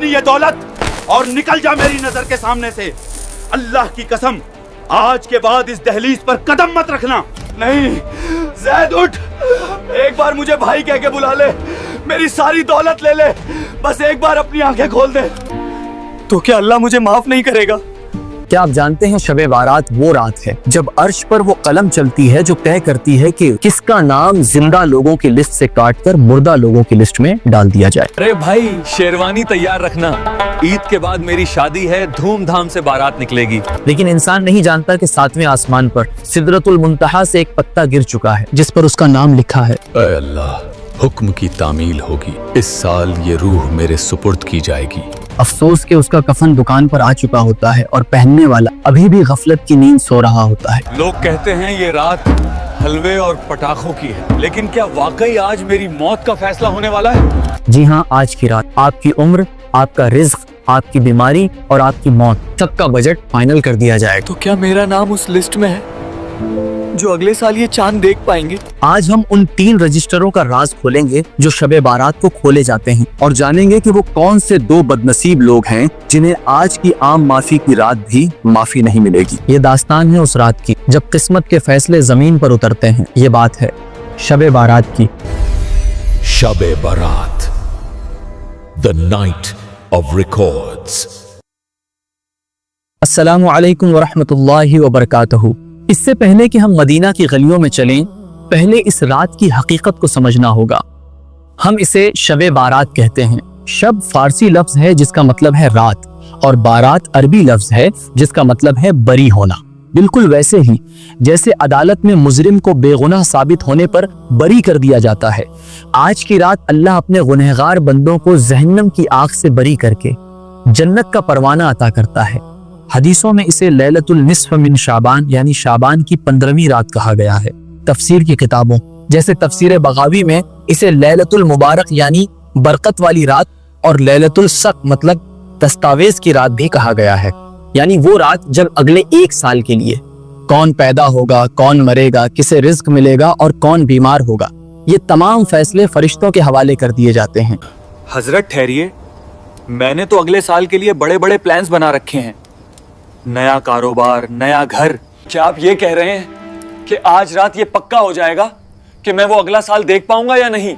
अपनी ये दौलत और निकल जा मेरी नजर के सामने से। अल्लाह की कसम, आज के बाद इस दहलीज पर कदम मत रखना। नहीं जैद उठ, एक बार मुझे भाई कह के बुला ले, मेरी सारी दौलत ले ले, बस एक बार अपनी आंखें खोल दे। तो क्या अल्लाह मुझे माफ नहीं करेगा? क्या आप जानते हैं शब बारात वो रात है जब अर्श पर वो कलम चलती है जो तय करती है कि किसका नाम जिंदा लोगों की लिस्ट से काटकर मुर्दा लोगों की लिस्ट में डाल दिया जाए। अरे भाई शेरवानी तैयार रखना, ईद के बाद मेरी शादी है, धूमधाम से बारात निकलेगी। लेकिन इंसान नहीं जानता कि 7वें आसमान पर सिदरतुल मुंतहा से एक पत्ता गिर चुका है जिस पर उसका नाम लिखा है। ऐ अल्लाह, हुक्म की तामील होगी, इस साल ये रूह मेरे सुपुर्द की जाएगी। अफसोस के उसका कफन दुकान पर आ चुका होता है और पहनने वाला अभी भी गफलत की नींद सो रहा होता है। लोग कहते हैं ये रात हलवे और पटाखों की है, लेकिन क्या वाकई आज मेरी मौत का फैसला होने वाला है? जी हाँ, आज की रात आपकी उम्र, आपका रिज्क, आपकी बीमारी और आपकी मौत सबका बजट फाइनल कर दिया जाएगा। तो क्या मेरा नाम उस लिस्ट में है जो अगले साल ये चांद देख पाएंगे? आज हम उन 3 रजिस्टरों का राज खोलेंगे जो शबे बारात को खोले जाते हैं और जानेंगे कि वो कौन से 2 बदनसीब लोग हैं जिन्हें आज की आम माफी की रात भी माफी नहीं मिलेगी। ये दास्तान है उस रात की जब किस्मत के फैसले जमीन पर उतरते हैं। ये बात है शबे बारात की। शबे बारात, द नाइट ऑफ रिकॉर्ड्स। अस्सलामु अलैकुम वरहमतुल्लाहि वबरकातुहू। इससे पहले कि हम मदीना की गलियों में चलें, पहले इस रात की हकीकत को समझना होगा। हम इसे शबे बारात कहते हैं। शब फारसी लफ्ज है जिसका मतलब है रात, और बारात अरबी लफ्ज है जिसका मतलब है बरी होना। बिल्कुल वैसे ही जैसे अदालत में मुजरिम को बेगुनाह साबित होने पर बरी कर दिया जाता है, आज की रात अल्लाह अपने गुनहगार बंदों को जहन्नम की आग से बरी करके जन्नत का परवाना अता करता है। हदीसों में इसे लैलतुल निस्फ मिन शाबान यानी शाबान की 15वीं रात कहा गया है। तफसीर की किताबों जैसे तफसीर बगावी में इसे लैलतुल मुबारक यानी बरकत वाली रात और लैलतुल सक मतलब दस्तावेज की रात भी कहा गया है। यानी वो रात जब अगले 1 साल के लिए कौन पैदा होगा, कौन मरेगा, किसे रिज्क मिलेगा और कौन बीमार होगा, ये तमाम फैसले फरिश्तों के हवाले कर दिए जाते हैं। हजरत ठहरिए, मैंने तो अगले साल के लिए बड़े बड़े प्लान्स बना रखे हैं। नया कारोबार, नया घर। क्या आप ये कह रहे हैं कि आज रात ये पक्का हो जाएगा कि मैं वो अगला साल देख पाऊंगा या नहीं?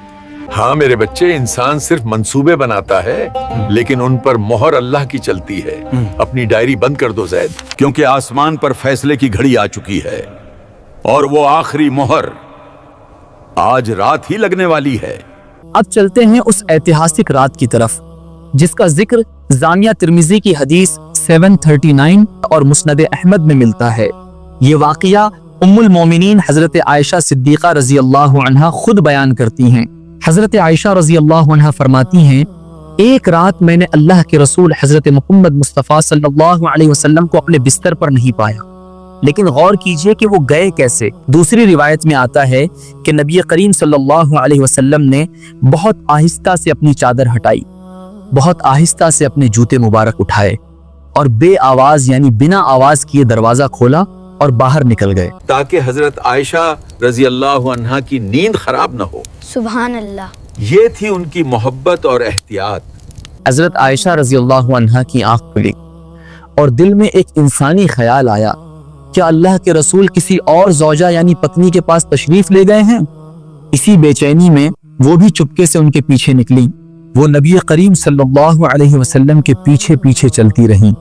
हाँ मेरे बच्चे, इंसान सिर्फ मंसूबे बनाता है लेकिन उन पर मोहर अल्लाह की चलती है। अपनी डायरी बंद कर दो जैद, क्योंकि आसमान पर फैसले की घड़ी आ चुकी है और वो आखिरी मोहर आज रात ही लगने वाली है। अब चलते हैं उस ऐतिहासिक रात की तरफ जिसका जिक्र जामिया तिर्मिजी की हदीस 739 और मुस्नद अहमद में मिलता है। ये वाक़िया उम्मुल मोमिनीन हजरत आयशा सिद्दीक़ा रज़ी अल्लाह अन्हा खुद बयान करती हैं। हजरत आयशा रज़ी अल्लाह अन्हा फरमाती हैं, एक रात मैंने अल्लाह के रसूल हजरत मुहम्मद मुस्तफ़ा सल्लल्लाहु अलैहि वसल्लम को अपने बिस्तर पर नहीं पाया, लेकिन गौर कीजिए कि वो गए कैसे। दूसरी रिवायत में आता है कि नबी करीम सल्लल्लाहु अलैहि वसल्लम ने बहुत आहिस्ता से अपनी चादर हटाई, बहुत आहिस्ता से अपने जूते मुबारक उठाए और बे आवाज यानी बिना आवाज किए दरवाजा खोला और बाहर निकल गए ताकि हजरत आयशा रजी अल्लाह अन्हा की नींद खराब न हो। सुभान अल्लाह। ये थी उनकी मोहब्बत और एहतियात। हजरत आयशा रजी अल्लाह अन्हा की आंख खुली और दिल में एक इंसानी ख्याल आया, क्या अल्लाह के रसूल किसी और ज़ौजा यानी पत्नी के पास तशरीफ ले गए हैं? इसी बेचैनी में वो भी चुपके से उनके पीछे निकली। वो नबी करीम सल्लल्लाहु अलैहि वसल्लम के पीछे पीछे चलती रहीं,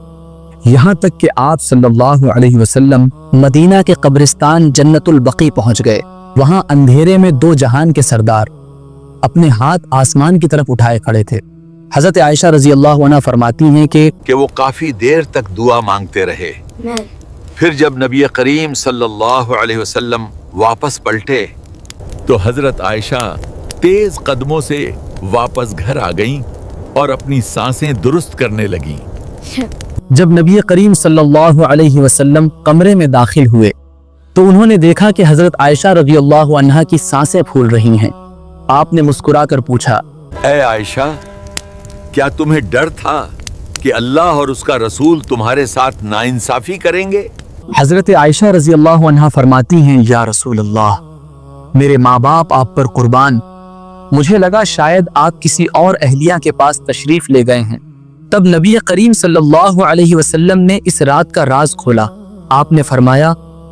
यहाँ तक कि आप सल्लल्लाहु अलैहि वसल्लम मदीना के कब्रिस्तान जन्नतुल बकी पहुंच गए। वहां अंधेरे में 2 जहान के सरदार अपने हाथ आसमान की तरफ उठाए खड़े थे। हजरत आयशा रजी अल्लाह अन्हा फरमाती हैं कि वो काफी देर तक दुआ मांगते रहे। फिर जब नबी करीम सल्लल्लाहु अलैहि वसल्लम वापस पलटे तो हजरत आयशा तेज कदमों से वापस घर आ गईं और अपनी सांसें दुरुस्त करने लगीं। जब नबी करीम सल्लल्लाहु अलैहि वसल्लम कमरे में दाखिल हुए तो उन्होंने देखा कि हजरत आयशा रज़ी अल्लाह अन्हा की सांसें फूल रही हैं। आपने मुस्कुराकर पूछा, ऐ आयशा, क्या तुम्हें डर था कि अल्लाह और उसका रसूल तुम्हारे साथ नाइंसाफी करेंगे? हजरत आयशा रज़ी अल्लाह अन्हा फरमाती हैं, या रसूल अल्लाह, मेरे माँ बाप आप पर कुर्बान, मुझे लगा शायद आप किसी और अहलिया के पास तशरीफ ले गए हैं, तब नबी करीम सल्लल्लाहु अलैहि वसल्लम ने इस रात का राज खोला। आपने फरमाया,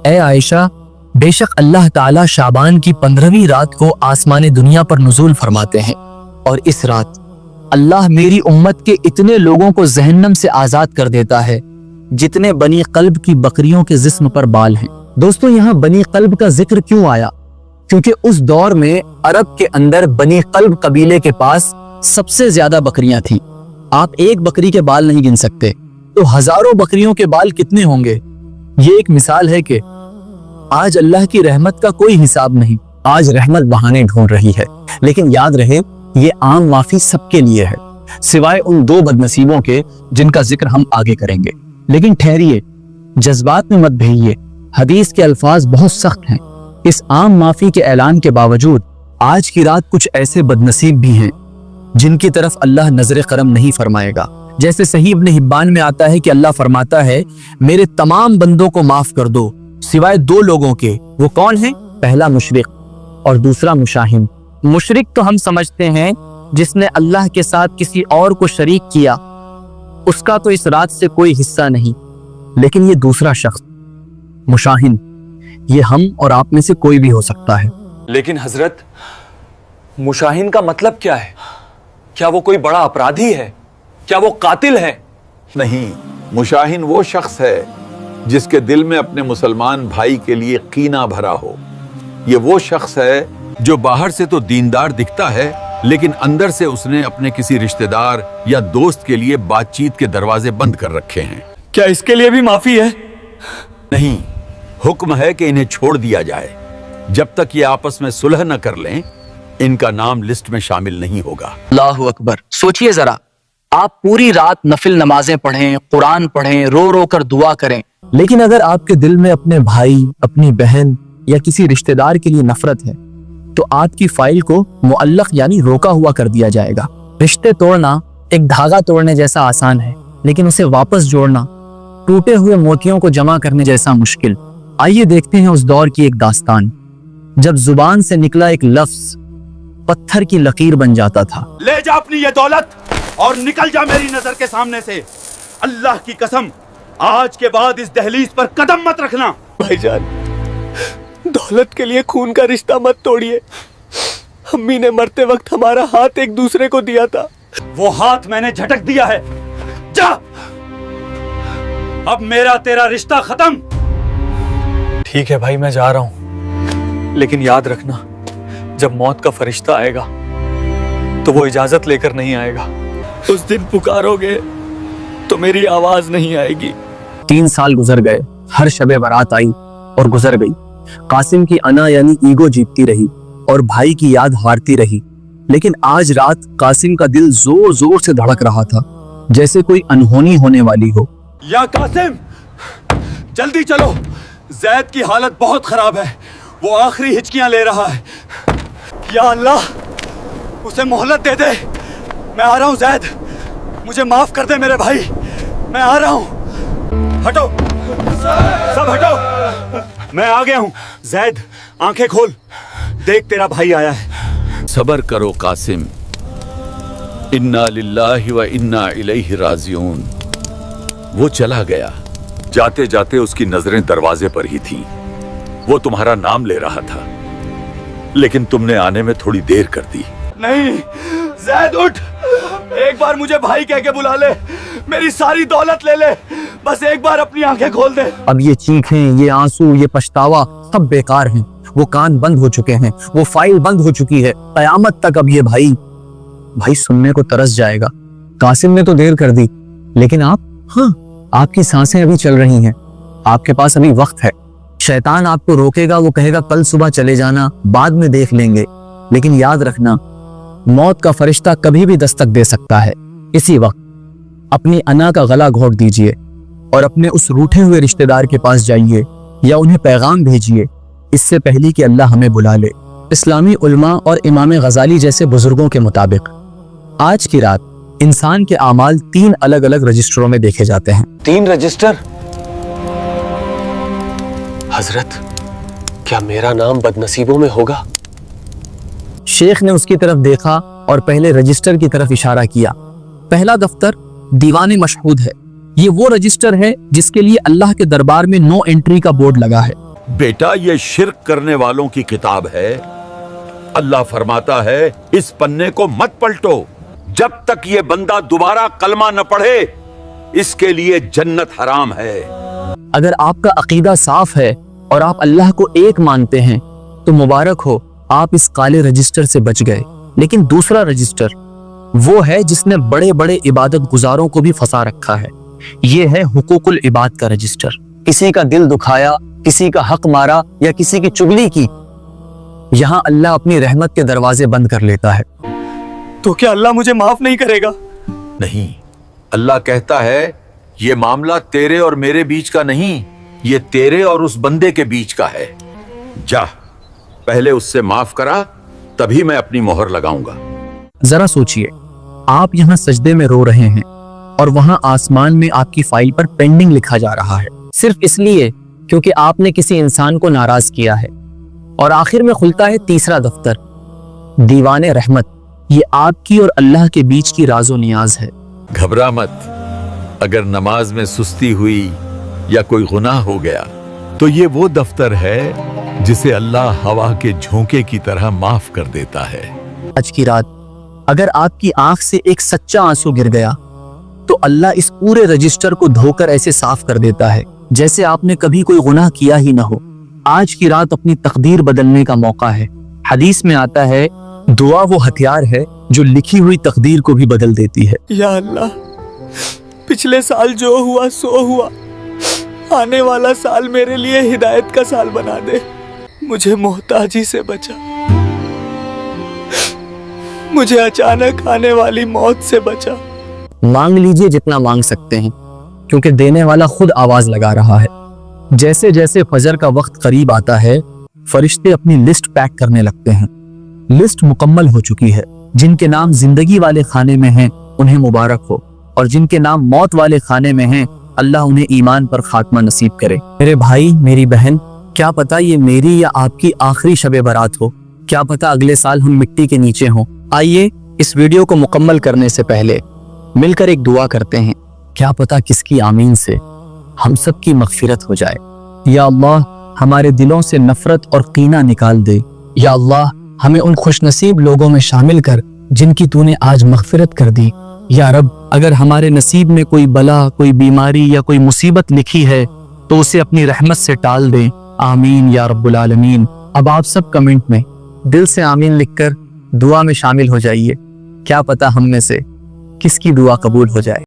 ए आयशा, बेशक अल्लाह ताला शाबान की 15वीं रात को आसमान दुनिया पर नुज़ूल फरमाते हैं, और इस रात अल्लाह मेरी उम्मत के इतने लोगों को जहन्नम से आजाद कर देता है जितने बनी कल्ब की बकरियों के जिस्म पर बाल हैं। दोस्तों, यहाँ बनी कल्ब का जिक्र क्यों आया? क्योंकि उस दौर में अरब के अंदर बनी कल्ब कबीले के पास सबसे ज्यादा बकरियां थी। आप एक बकरी के बाल नहीं गिन सकते, तो हजारों बकरियों के बाल कितने होंगे? ये एक मिसाल है कि आज अल्लाह की रहमत का कोई हिसाब नहीं। आज रहमत बहाने ढूंढ रही है, लेकिन याद रहे ये आम माफी सबके लिए है, सिवाय उन 2 बदनसीबों के जिनका जिक्र हम आगे करेंगे। लेकिन ठहरिए, जज्बात में मत भइए, हदीस के अल्फाज बहुत सख्त हैं। इस आम माफी के ऐलान के बावजूद आज की रात कुछ ऐसे बदनसीब भी हैं जिनकी तरफ अल्लाह नजर करम नहीं फरमाएगा। जैसे सही इब्न हिब्बान में आता है कि अल्लाह फरमाता है, मेरे तमाम बंदों को माफ कर दो सिवाय 2 लोगों के। वो कौन है? पहला मुशरिक और दूसरा मुशाहिन। मुशरिक तो हम समझते हैं जिसने अल्लाह के साथ किसी और को शरीक किया, उसका तो इस रात से कोई हिस्सा नहीं। लेकिन ये दूसरा शख्स मुशाहिन, ये हम और आप में से कोई भी हो सकता है। लेकिन हजरत, मुशाहिन का मतलब क्या है? क्या वो कोई बड़ा अपराधी है? क्या वो कातिल है? नहीं, मुशाहिन वो शख्स है जिसके दिल में अपने मुसलमान भाई के लिए कीना भरा हो। ये वो शख्स है जो बाहर से तो दीनदार दिखता है, लेकिन अंदर से उसने अपने किसी रिश्तेदार या दोस्त के लिए बातचीत के दरवाजे बंद कर रखे हैं। क्या इसके लिए भी माफी है? नहीं, हुक्म है कि इन्हें छोड़ दिया जाए। जब तक ये आपस में सुलह न कर लें, इनका नाम लिस्ट में शामिल नहीं होगा। अल्लाहु अकबर। सोचिए जरा, आप पूरी रात नफिल नमाजें पढ़ें, कुरान पढ़ें, रो रो कर दुआ करें, लेकिन अगर आपके दिल में अपने भाई, अपनी बहन या किसी रिश्तेदार के लिए नफरत है, तो आपकी फाइल को मुअल्लक यानी रोका हुआ कर दिया जाएगा। रिश्ते तोड़ना एक धागा तोड़ने जैसा आसान है, लेकिन उसे वापस जोड़ना टूटे हुए मोतियों को जमा करने जैसा मुश्किल। आइए देखते हैं उस दौर की एक दास्तान, जब जुबान से निकला एक लफ्ज पत्थर की लकीर बन जाता था। ले जा अपनी ये दौलत और निकल जा मेरी नजर के सामने से। अल्लाह की कसम, आज के बाद इस दहलीज पर कदम मत रखना। भाईजान, दौलत के लिए खून का रिश्ता मत तोड़िए। अम्मी ने मरते वक्त हमारा हाथ एक दूसरे को दिया था। वो हाथ मैंने झटक दिया है। जा, अब मेरा तेरा रिश्ता खत्म। ठीक है भाई, मैं जा रहा हूं, लेकिन याद रखना, जब मौत का फरिश्ता आएगा तो वो इजाजत लेकर नहीं आएगा। उस दिन पुकारोगे तो मेरी आवाज नहीं आएगी। 3 साल गुजर गए, हर शबे बारात आई और गुजर गई। कासिम की अना यानी ईगो जीतती रही और भाई की याद हारती रही। लेकिन आज रात कासिम का दिल जोर जोर से धड़क रहा था, जैसे कोई अनहोनी होने वाली हो। या कासिम, जल्दी चलो, जैद की हालत बहुत खराब है, वो आखिरी हिचकियां ले रहा है। या अल्लाह, उसे मोहलत दे दे। मैं आ रहा हूं जैद, मुझे माफ कर दे मेरे भाई, मैं आ रहा हूं। हटो, सब हटो, मैं आ गया हूं। जैद, आंखें खोल, देख तेरा भाई आया है। सबर करो कासिम, इन्ना लिल्लाहि व इन्ना इलैहि राजिऊन। वो चला गया, जाते जाते उसकी नजरें दरवाजे पर ही थीं। वो तुम्हारा नाम ले रहा था, लेकिन तुमने आने में थोड़ी देर कर दी। नहीं, जैद उठ, एक बार मुझे भाई कह के बुला ले, मेरी सारी दौलत ले ले, बस एक बार अपनी आंखें खोल दे। अब ये चीखें, ये आंसू, ये पछतावा सब बेकार हैं। वो कान बंद हो चुके हैं, वो फाइल बंद हो चुकी है। कयामत तक अब ये भाई सुनने को तरस जाएगा। कासिम ने तो देर कर दी, लेकिन आप, हाँ, आपकी सांसें अभी चल रही हैं, आपके पास अभी वक्त है। शैतान आपको रोकेगा, वो कहेगा कल सुबह चले जाना, बाद में देख लेंगे। लेकिन याद रखना, मौत का फरिश्ता कभी भी दस्तक दे सकता है। इसी वक्त अपनी अना का गला घोट दीजिए और अपने उस रूठे हुए रिश्तेदार के पास जाइए या उन्हें पैगाम भेजिए, इससे पहले कि अल्लाह हमें बुला ले। इस्लामी उलमा और इमाम गजाली जैसे बुजुर्गों के मुताबिक आज की रात इंसान के आमाल 3 अलग अलग रजिस्टरों में देखे जाते हैं। 3 रजिस्टर? हजरत, क्या मेरा नाम बदनसीबों में होगा? शेख ने उसकी तरफ देखा और पहले रजिस्टर की तरफ इशारा किया। पहला दफ्तर दीवान मशहूद है। ये वो रजिस्टर है जिसके लिए अल्लाह के दरबार में नो एंट्री का बोर्ड लगा है। बेटा, ये शिर्क करने वालों की किताब है। अल्लाह फरमाता है इस पन्ने को मत पलटो जब तक ये बंदा दोबारा कलमा न पढ़े, इसके लिए जन्नत हराम है। अगर आपका अकीदा साफ है और आप अल्लाह को एक मानते हैं तो मुबारक हो, आप इस काले रजिस्टर से बच गए। लेकिन दूसरा रजिस्टर वो है जिसने बड़े बड़े इबादत गुजारों को भी फंसा रखा है। ये है हुकूकुल इबाद का रजिस्टर। किसी का दिल दुखाया, किसी का हक मारा या किसी की चुगली की, यहाँ अल्लाह अपनी रहमत के दरवाजे बंद कर लेता है। तो क्या अल्लाह मुझे माफ नहीं करेगा? नहीं, अल्लाह कहता है ये मामला तेरे और मेरे बीच का नहीं, ये तेरे और उस बंदे के बीच का है। जा, पहले उससे माफ करा, तभी मैं अपनी मोहर लगाऊंगा। जरा सोचिए, आप यहाँ सजदे में रो रहे हैं और वहां आसमान में आपकी फाइल पर पेंडिंग लिखा जा रहा है, सिर्फ इसलिए क्योंकि आपने किसी इंसान को नाराज किया है। और आखिर में खुलता है तीसरा दफ्तर, दीवान रहमत। ये आपकी और अल्लाह के बीच की राजो नियाज है। घबरा मत, अगर नमाज में सुस्ती हुई या कोई गुनाह हो गया तो ये वो दफ्तर है जिसे अल्लाह हवा के झोंके की तरह माफ कर देता है। आज की रात अगर आपकी आंख से एक सच्चा आंसू गिर गया तो अल्लाह इस पूरे रजिस्टर को धोकर ऐसे साफ कर देता है जैसे आपने कभी कोई गुनाह किया ही ना हो। आज की रात अपनी तकदीर बदलने का मौका है। हदीस में आता है दुआ वो हथियार है जो लिखी हुई तकदीर को भी बदल देती है। या अल्लाह, पिछले साल जो हुआ सो हुआ, आने वाला साल मेरे लिए हिदायत का साल बना दे। मुझे मोहताजी से बचा, मुझे अचानक आने वाली मौत से बचा। मांग लीजिए जितना मांग सकते हैं, क्योंकि देने वाला खुद आवाज लगा रहा है। जैसे जैसे फजर का वक्त करीब आता है, फरिश्ते अपनी लिस्ट पैक करने लगते हैं। लिस्ट मुकम्मल हो चुकी है। जिनके नाम जिंदगी वाले खाने में हैं उन्हें मुबारक हो, और जिनके नाम मौत वाले खाने में हैं अल्लाह उन्हें ईमान पर खात्मा नसीब करे। मेरे भाई, मेरी बहन, क्या पता ये मेरी या आपकी आखिरी शब बारात हो। क्या पता अगले साल हम मिट्टी के नीचे हों। आइए इस वीडियो को मुकम्मल करने से पहले मिलकर एक दुआ करते हैं। क्या पता किसकी आमीन से हम सब की मगफिरत हो जाए। या अल्लाह, हमारे दिलों से नफरत और कीना निकाल दे। या अल्लाह, हमें उन खुशनसीब लोगों में शामिल कर जिनकी तूने आज मगफिरत कर दी। या रब, अगर हमारे नसीब में कोई बला, कोई बीमारी या कोई मुसीबत लिखी है तो उसे अपनी रहमत से टाल दे। आमीन या रब्बुल आलमीन। अब आप सब कमेंट में दिल से आमीन लिखकर दुआ में शामिल हो जाइए। क्या पता हम में से किसकी दुआ कबूल हो जाए।